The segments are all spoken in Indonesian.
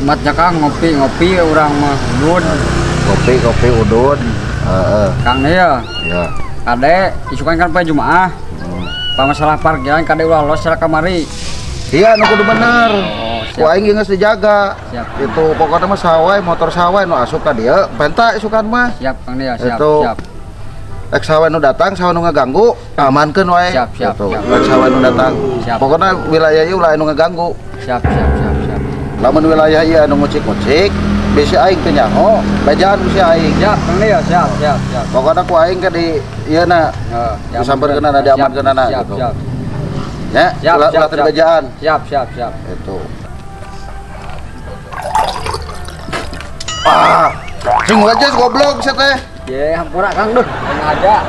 nikmatnya Kang ngopi orang mah udun. Kopi udun. Kang ya. Ya. Kade isukan kan Pak Jumaah. Pak masalah parkiran kade ulah los secara kamari. Iya, nu kudu bener. Siap. Ku aing geus dijaga. Siap. Itu pokoknya mah sawai, motor sawai nu asup ka dieu, penta isukan mah. Siap Kang ya, siap. Itu. Siap. Ek sawai nu datang, sawai nu ngaganggu, amankeun wae. Siap. Gitu. Siap. Ek sawai nu datang. Siap. Pokoknya wilayah ieu ulah anu ngaganggu. Siap. Lamun wilayah ieu anu ngucik-ngucik, bisi aing teu nyaho, bejaan bisi aing. Siap Kang ya, siap. Pokoknya ku aing ke di ieu na. Disampeurkeunana, diamankeunana gitu. Siap. Ya, Siap. ulah teu bejaan. Siap. Itu. Sing wajas goblok sia teh. Ye, hampura Kang duh, aja.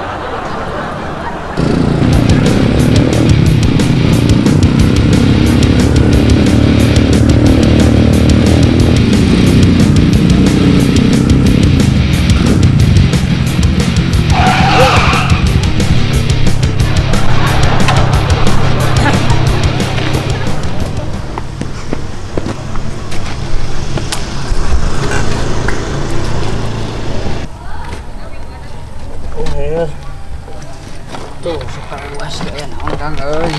Tuh, sekarang luas ya naon Kang euy.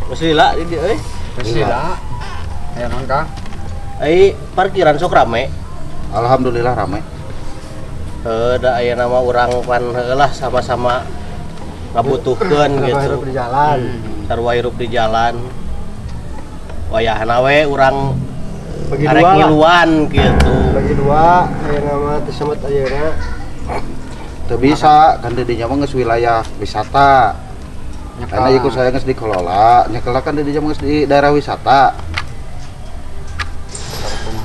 Geus lila di dieu euy. Sila. Ya naon Kang? Parkiran sok rame. Alhamdulillah rame. Da aya nama urang pan heulah sama-sama ngabutuhkeun gitu. Di jalan. Sarua hirup di jalan. Wayahna we urang Bagi arek dua lah. ngiluan gitu. Bagi dua, aya nama teh semet ayeuna. Teu bisa, kan di dinya mah geus wilayah wisata. Karena ikut saya geus dikelola, nyekelah kan di dinya mah geus di daerah wisata.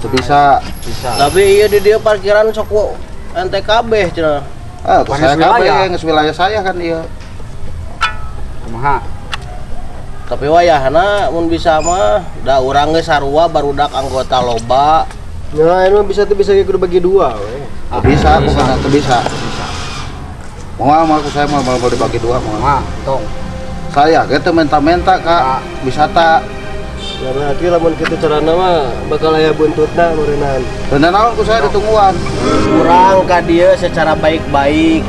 Teu bisa. Tapi ieu di dieu parkiran sok ente kabeh cenah. Ku saya kabeh geus wilayah saya kan ieu. Kumaha? Tapi wayahna mun bisa mah da urang geus sarua barudak anggota loba. Nah, ini bisa tuh bisa kudu bagi dua we. Teu bisa, bukan teu bisa. Moal aku saya mau dibagi dua moal. Tong. Saya ge teu menta-menta ka wisata. Ya berarti lamun kitu carana mah bakal aya buntutna meureunana. Dan naon ku saya ditungguan. Urang ka dieu secara baik-baik.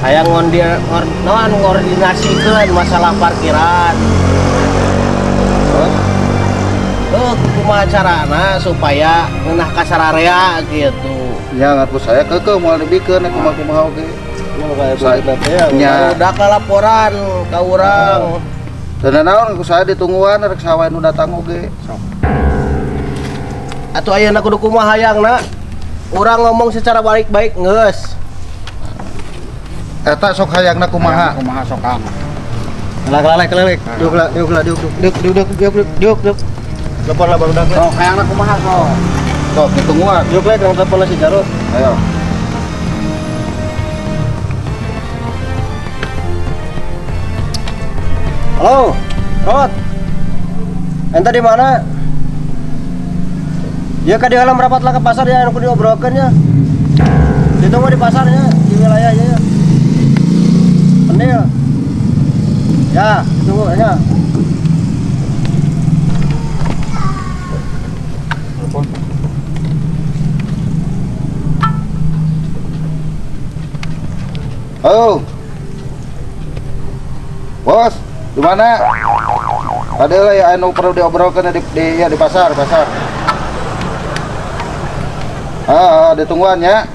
Hayang ngordinasikeun masalah parkiran. Kumaha carana supaya ngeunah ka sararea gitu. Ya ngaku saya keke moal dibikeun kumaha oge. Ya udah ka laporan ka urang. Dan naon ku saya ditungguan rek sawae nu datang oge. Atuh ayeuna kudu kumaha hayangna? Urang ngomong secara baik-baik geus. Eta sok hayangna kumaha? Kumaha sok Kang? Kelek. Diuk. Telepon lah baru dak. Sok hayangna kumaha sok? Sok ditungguan. Diuk lek nang telepon si Jarot. Ayo. Halo, Rod. Ente di mana? Ya ka di halam rapat lah ke pasar ya anu diobrolkeun nya. Ditunggu di pasarnya, di wilayahnya ya. Pendil. Ya, tunggu ya. Telepon. Oh. Bos, di mana? Ada lah ya anu perlu diobrolkan di pasar. Ditungguan ya.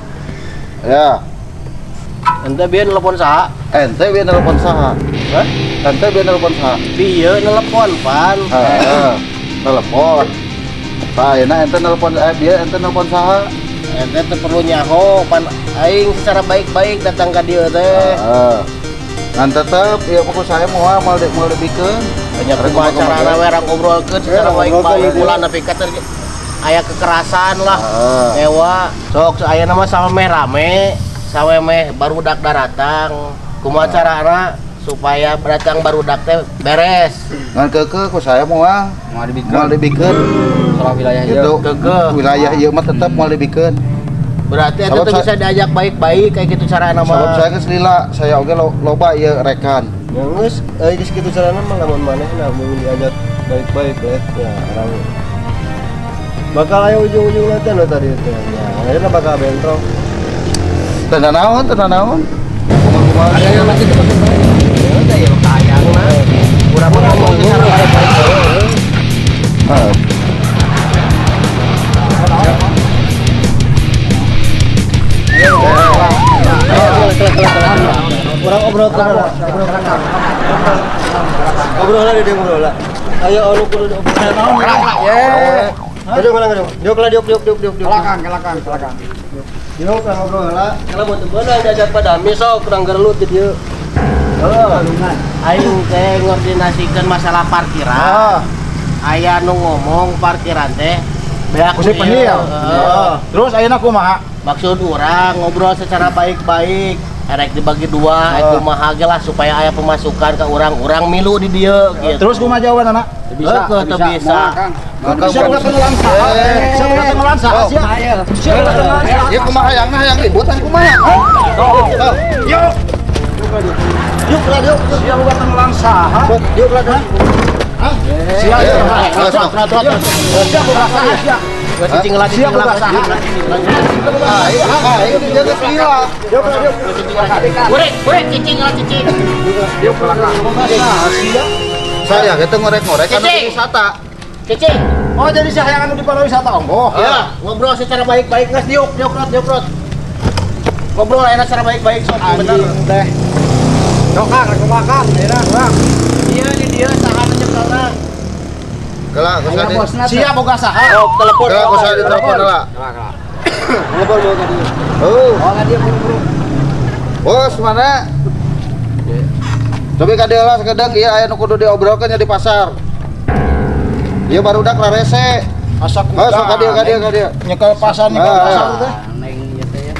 Ya. Ente bieu nelpon saha? Ente bieu nelpon saha? Hah? Ente bieu nelpon saha? Bieu nelpon pan. Telepon. Pak, enak ente nelpon bieu ente nelpon saha? Ente teu perlu nyaho pan aing secara baik-baik datang ka dieu teh. Ngan tetep ya pokok saya mau dibikeun. Banyak kumaha carana we rang ngobrolkeun secara baik-baik ulah nepi ka aya kekerasan lah. Ewa, sok aya nama samemeh rame, samemeh barudak datang. Kumaha carana supaya datang barudak teh beres. Ngan keke ku saya mau dibikeun. Salah wilayah Gitu. Keke. Wilayah ieu mah tetep mau dibikeun. Berarti itu tuh bisa diajak baik-baik kayak gitu carana Sabab mah. saya geus lila, saya oge loba ieu rekan. Ya geus, geus kitu carana mah lamun maneh lamun diajak baik-baik ya orang bakal ayo ujung-ujung nanti lo tadi itu. Ya, akhirnya bakal bentrok. Tenan naon. Ada yang masih itu pakai baik. Ya udah ya kayang mah. Kurang ngomong secara baik-baik. Kurang obrol lah. Ngobrol lah dia ngobrol lah. Ayo lu kudu obrol. Aduh mana. Diuk. Kelakan. Diuk ngobrol lah. Kalau mau temenan diajak pada misok kurang gelut di dieu. Aing teh ngordinasikeun masalah parkiran. Aya nu ngomong parkiran teh beak Kusip penil. Terus ayeuna kumaha? Maksud orang ngobrol secara baik-baik. Erek dibagi dua, kumaha ge lah supaya aya pemasukan ke orang milu di dieu gitu. Terus kumaha jawaban anak? Bisa. Siapa tenggelam saha? Siapa tenggelam saha sia? Ya kumaha yang ributan kumaha? Yuk. Yuk. Siapa bukan tenggelam saha? Yuk lah. Hah? Siapa bukan saha? Gak cicing lagi Siapa bukan saha? Ayo dijaga gila. Yuk. Kurek cicing lah cicing. Yuk belakang. Saya kita ngorek-ngorek kan wisata. Cicing. Oh jadi saya yang di pariwisata ongkoh. Ya, ngobrol secara baik-baik ngas diuk. Ngobrol enak secara baik-baik sok bener. Deh. Dokang, kemakan, enak. Iya di dia saha nyebrangna. Kelak kusadi. Siap boga saha? Oh, telepon. Kelak kusadi telepon lah. Ngobrol mau tadi. Oh, nggak dia buru-buru. bos mana? Tapi kadang kadang iya aya nu kudu diobrolkeun nya di pasar. Ieu barudak rarese. Asa ku Kadia. nyekel pasar teh. Neng ieu teh ya.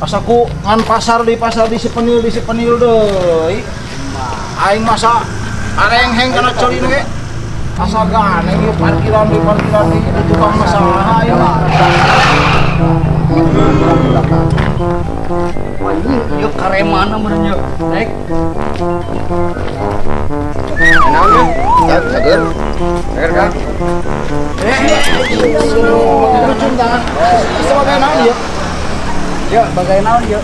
Asa ku ngan pasar di sepenil deui. Aing masa areng heng kana coli ge. Asa ganeng ieu parkiran di tukang masalah aya mah. Anjing, yuk karemana menurutnya. Naik. Sager. Dengar kan? Lucun tangan. Sebagai naon ieu? Ya, bagai naon ya?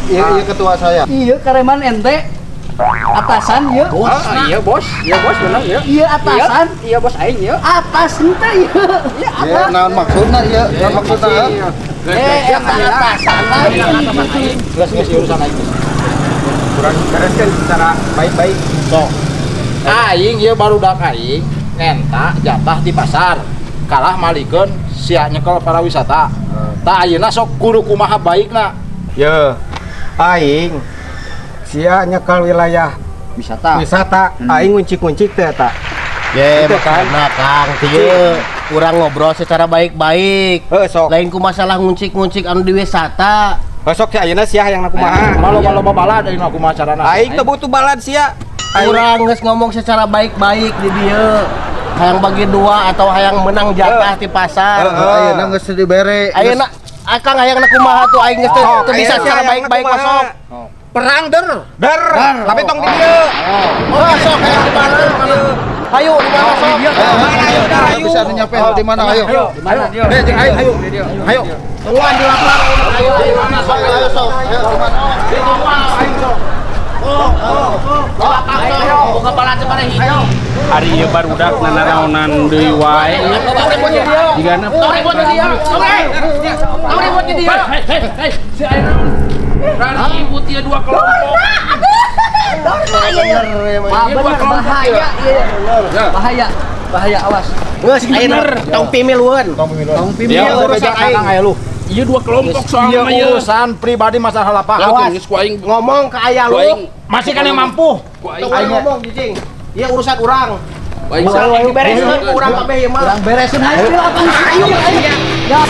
Iya ketua saya. Iya, kareman ente. Atasan ya. Iya, bos. Iya, bos benar ya. Iya, atasan. Iya, bos aing ya. Atas ente ya. Iya, Iya, naon maksudna ieu? Naon maksudna? atasan lah. Geus urusan aing. Kurang bereskan secara baik-baik. Sok. Aing ieu barudak aing ngenta jatah di pasar. Kalah malikeun sia nyekel para wisata. Tah ayeuna sok kudu kumaha baikna. Ya. Aing sia nyekal wilayah Wisata. aing nguncik-nguncik teh eta. Ya, makanya Kang, kieu urang ngobrol secara baik-baik. Sok. Lain ku masalah nguncik-nguncik anu di wisata. Sok ayeuna sia hayang kumaha. Malo balad ayeuna kumaha carana. Aing teh butuh balad sia. Urang geus ngomong secara baik-baik di dieu. Hayang bagi dua atau hayang menang jatah di pasar. Ayeuna geus dibere. Ayeuna akang hayang kumaha tuh aing geus teu bisa secara baik-baik masuk. Perang der. Tapi tong di dieu. Oh, sok hayang di mana? Hayu di mana sok? Ayo bisa nyampe di mana ayo. Di mana dia? Ayo. Tungguan di lapang. Ayo Ayo sok. Ayo di mana? Buka pala cepet hijau. Hari ieu barudak nanaraonan deui wae. Digana Ribut dia. Ribut dia. hei si aya naon? Ribut ieu dua kelompok. Bahaya awas. Geus ayeuna tong pimilueun. Dia urusan aing aya lu. Ieu dua kelompok soalnya mah Ieu ieu. urusan pribadi masalah lapang. Awas. Geus ku aing Ngomong ke aya ku aing lu. Masih kan yang mampu. ku aing Tong ngomong jijing. Ieu urusan urang. aing Urang dibereskeun ku urang kabeh ieu mah. Kurang beresin hayu apa? Ayo. Ya.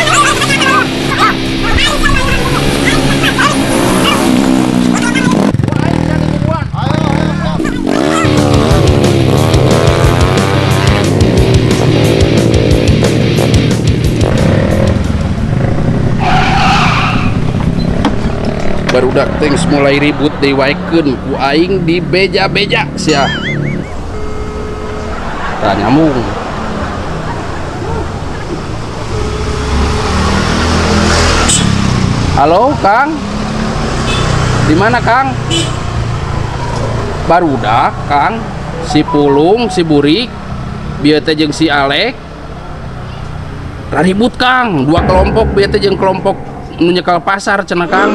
barudak teh geus mulai ribut deui waekeun ku aing di beja-beja sia. Tah nyambung. Halo, Kang. Di mana, Kang? Barudak, Kang. Si Pulung, si Burik, bieu teh jeung si Alek. Ribut, Kang. Dua kelompok bieu teh jeung kelompok nu nyekel pasar cenah, Kang.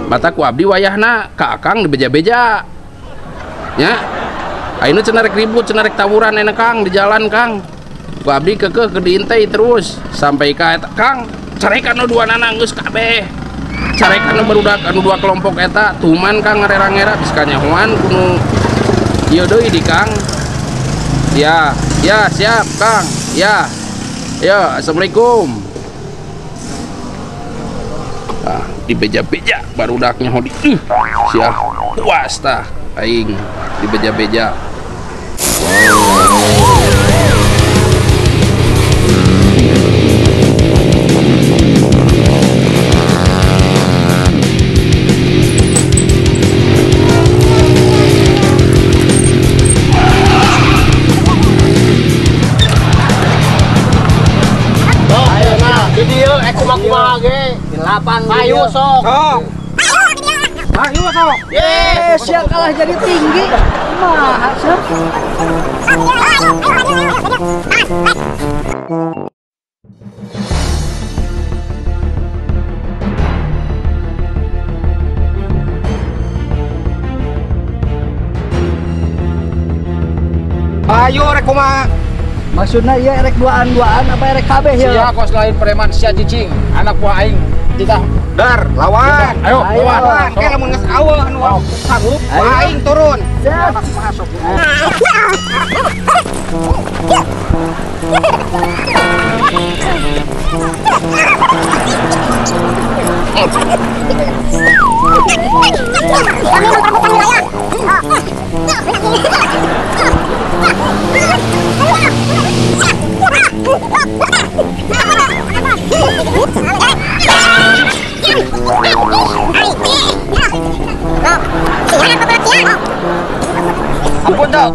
Mata ku abdi wayahna ka Akang dibeja-beja. Nya. Ayeuna cenah rek ribut, cenah rek tawuran enak, Kang, di jalan, Kang. Ku abdi keukeuh ke diintei terus sampai ka eta, Kang. Carekan nu duanana geus kabeh. Carekan nu barudak anu dua kelompok eta tuman, Kang, ngarera-ngera bisa kanyahoan kudu ieu deui di, Kang. Ya, siap, Kang. Ya. Ya, assalamualaikum. Ah, dibeja-beja barudaknya hodi. Siap. Puas tah aing dibeja-beja. Kumaha ge Di lapang ayo sok. Ayo sok. Siap kalah jadi tinggi. Kumaha sok? Ayo rek kumaha? Maksudnya iya erek duaan apa erek kabeh ya? Sia kos lain preman sia cicing, anak buah aing. Kita dar lawan. Ayo lawan. Kayak lamun geus aweuh anu sanggup, aing turun. Siap. Masuk. Ampun dong.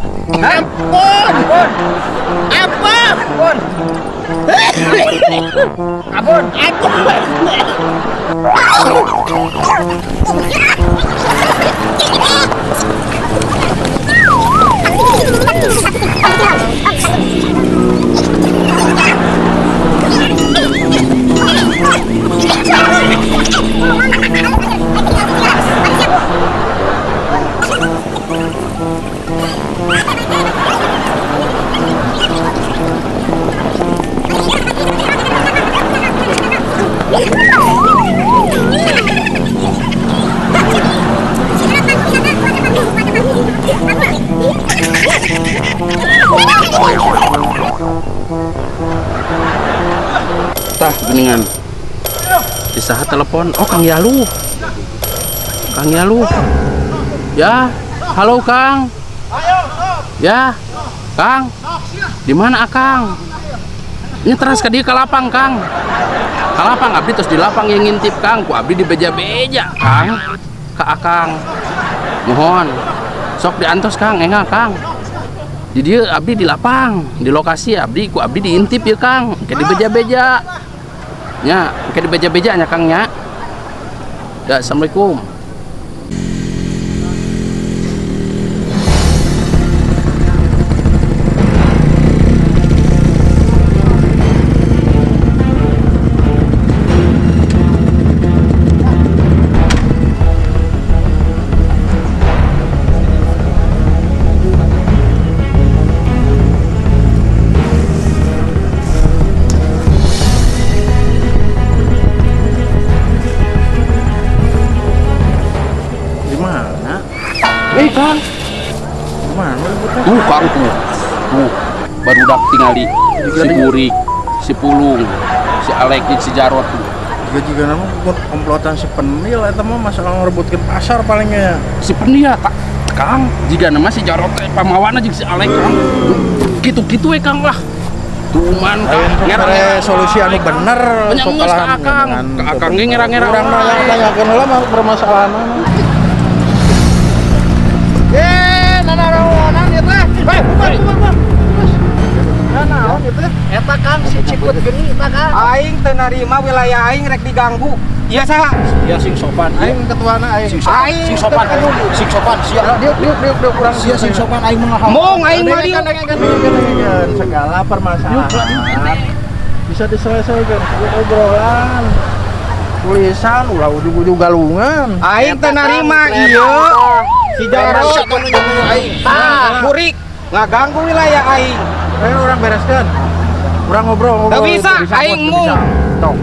Tah geningan. Disaha telepon. Oh, Kang Yalu. Kang Yalu. Ya, halo Kang. Ya, Kang. Di mana Akang? Ini terus ke dia ke lapang, Kang. Ke lapang abdi terus di lapang yang ngintip, Kang. Ku abdi dibeja-beja, Kang. Ke Akang. Mohon. Sok diantos, Kang. Enggak, Kang. Di dia abdi di lapang, di lokasi abdi ku abdi diintip ya, Kang. Kayak dibeja-beja. Ya, kayak dibeja-beja nya, Kang, nya. Ya, assalamualaikum. Kang, Mana ributnya? Kang tuh, barudak tingali si Burik, si Pulung, si Alek, si Jarot tuh. Jika nama komplotan si Penil, itu mah masalah ngerebutkan pasar palingnya. Si Penil tak, Kang. Jika nama si Jarot pamawana jeung si Alek, Kang. Gitu-gitu Kang lah. Tuman Kang, ngerang solusi anu bener. Penyangus ke Akang, ke Akang ngerang-ngerang. Urang nanyakeun heula mah permasalahan. Nana rawonan ieu teh. Hei, kumaha. naon itu? Eta Kang si Ciput geni eta Kang. Aing teu narima wilayah aing rek diganggu. Iya saha? Iya sing sopan. Aing ketuana aing. Sing sopan. Sing sopan sia. Diuk urang Sia sing sopan aing mah. Mong aing mah diuk. Segala permasalahan bisa diselesaikan obrolan. Tulisan ulah ujug-ujug galungan. Aing teu narima ieu. Si Jarot aing. Kurik ngaganggu wilayah aing. Ayo orang bereskan. Urang ngobrol. Teu bisa aing mung.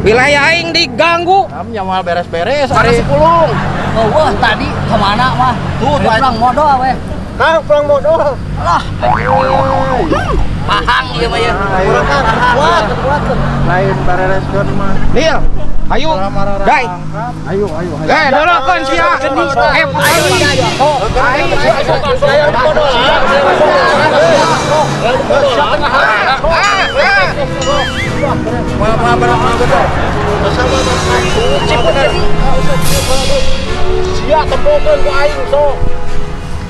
Wilayah aing diganggu. Am nyamal beres-beres Ari sepulung. Oh, wah tadi kemana mah? Tuh, pulang modal we. Kang pulang modal. Alah. Mahang ieu mah ya. Urang kan kuat. lain bereskan mah. Nil, ayo. Dai. Ayo. Dorokeun sia. Aing. Sia tempokeun ku aing sok.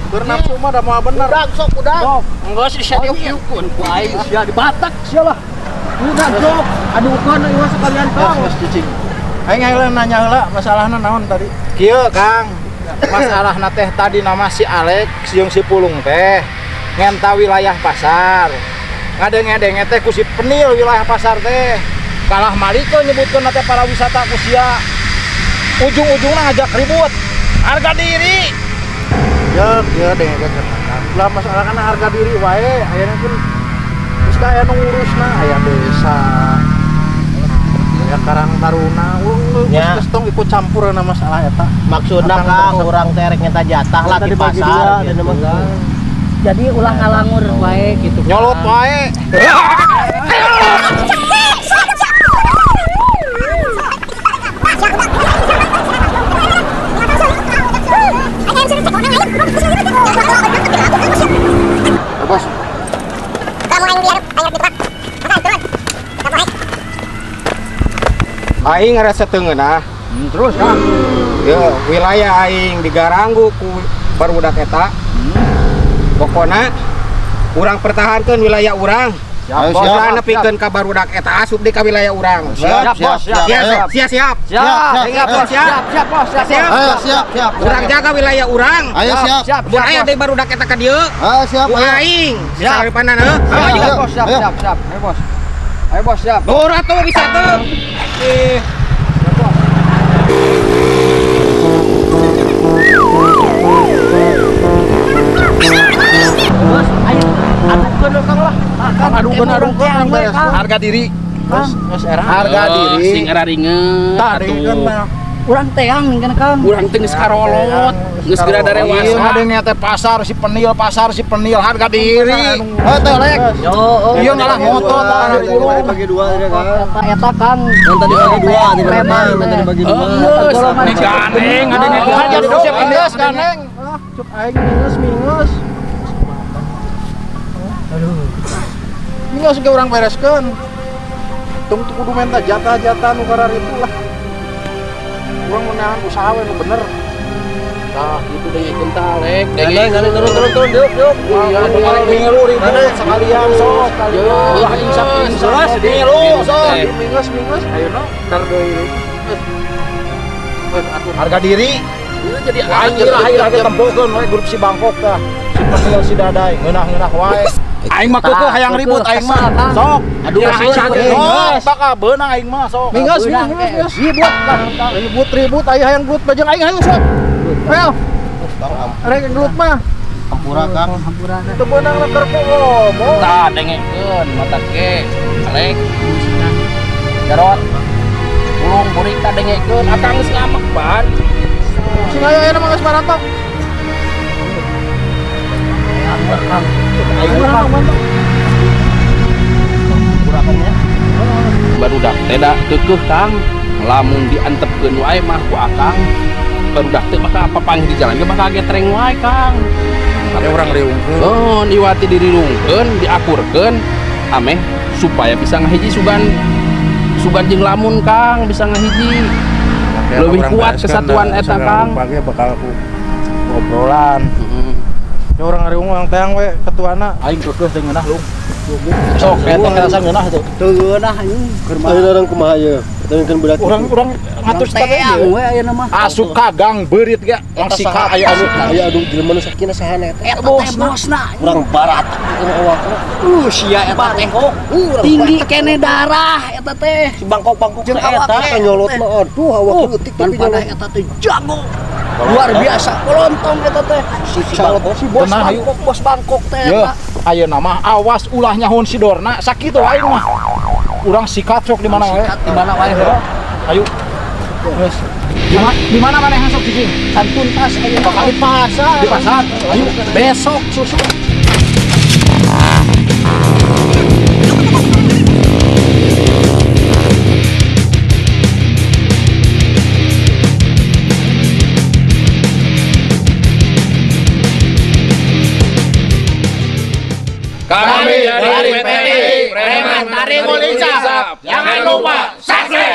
Bernafsu mah da moal bener. Udah. Enggak sih sia diuk-iukun ku aing sia di Batak sia lah. Udah jok. Aduhkeun ieu sekalian Kang. Geus cicing. Aing nanya heula masalahna naon tadi? Kieu Kang. Masalahna teh tadi nama si Alex jeung si Pulung teh ngenta wilayah pasar. Ngadeng-ngadeng teh ku si Penil wilayah pasar teh. Kalah malikeun nyebutkeun teh para wisata ku sia. Ujung-ujungna ngajak ribut. Harga diri. Ya dengkeun. Lah masalah kana harga diri wae ayeuna pun geus ka aya nu ngurusna aya desa. Ya Karang Taruna Ya. geus tong ikut campur na masalah eta. Maksudna Kang urang teh rek nyeta jatah lah di pasar gitu. Jadi ulang ngalangur wae gitu. Nyolot wae. Bos. Aing ngarasa teungeunah. Terus Kang. Ya, wilayah aing digaranggu ku barudak eta. Pokona urang pertahankeun wilayah urang. Ayo, Bos siap. nepikeun ka barudak eta asup di ka wilayah urang. Siap. Siap. Ayo. Siap. Siap, Bos, siap, bos, siap. Ayo, siap. Urang jaga wilayah urang. Ayo, siap. Mun aya deui barudak eta ka dieu, Ayo, siap. ku aing. Siap panana heuh. Ayo, Bos. siap. Ayo bos. Ayo bos siap. Nur atuh bisa teu. Bos, ayo aduhkeun Kang lah. Aduhkeun beres. Harga diri. Geus era. Harga diri. Sing era ringeun. Tadi kan mah. Urang teang nih Kang. Urang teh geus karolot, geus geura Iya, darewasa. ngadengnya teh pasar si penil harga diri. Teh lek. Yo, Ieu ngalah motor tah Tadi bagi dua tadi Kang. eta Kang. Yang tadi bagi dua, tadi Preman, tadi bagi dua. Ini ganeng, ada di siap pendes ganeng. Cuk aing minus. Minus ge urang bereskeun. Tung kudu menta jatah-jatah nu karar itulah. Urang menahan usaha we nu bener. Tah kitu deui kentalek, Ganeng turun yuk. Iya, Ngilu ribut sekalian sok. Ulah insap Ngilu sok. Minus ayeuna tar deui. Harga diri. Jadi Anjir akhir lagi tempokeun we grup si Bangkok tah. Si penil si Dadai ngeunah wae. Aing mah keukeun hayang ribut aing mah. Sok. Aduh, Sok bakal beunang aing mah sok. Mingus. Ribut aya hayang gelut bajang aing hayang sok. Ayo. Rek gelut mah. Hampura Kang. Teu beunang leker ku ngomong. Tah dengekeun mata ke. Alek. Jarot. Pulung burik tah dengekeun akang geus ngamek ban. Sing aya mah geus marantok. Barudak teh da keukeuh Kang, lamun diantepkeun wae mah ku akang barudak teh bakal papanggih di jalan ge bakal getreng wae Kang. Ada orang reungkeun. Oh, diwati dirirungkeun, diakurkeun ameh supaya bisa ngahiji sugan jeung lamun Kang bisa ngahiji. Lebih kuat kesatuan eta Kang. Pagi bakal aku obrolan. Ya orang reung urang teang we ketuana. Aing keukeuh teh ngeunah lu. Sok eta kerasa ngeunah tuh. Teu ngeunah anjing. Ayo orang kumaha ya. Tapi berarti Urang ngatur teang we ayeuna mah. Asup kagang beurit ge langsung ka aya adu jelema nu sakina sahana eta. Eta bosna. Urang barat awak. Sia eta teh. Tinggi kene darah eta teh. Si bangkok-bangkok Jeung eta awak nyolot mah aduh awak leutik tapi pada eta teh jago. Luar biasa kolontong eta teh. Si bos Bangkok teh Ye, eta. ayeuna mah awas ulah nyahoon si Dorna sakitu aing mah. Urang sikat sok di mana wae. Di mana wae. Ayo. Terus. Di mana maneh hasok di sini? Kan tuntas ayeuna Bakal di pasar. Di pasar. Ayo. besok susu. Kami dari PTI Preman Taring Ulisap. Jangan lupa subscribe.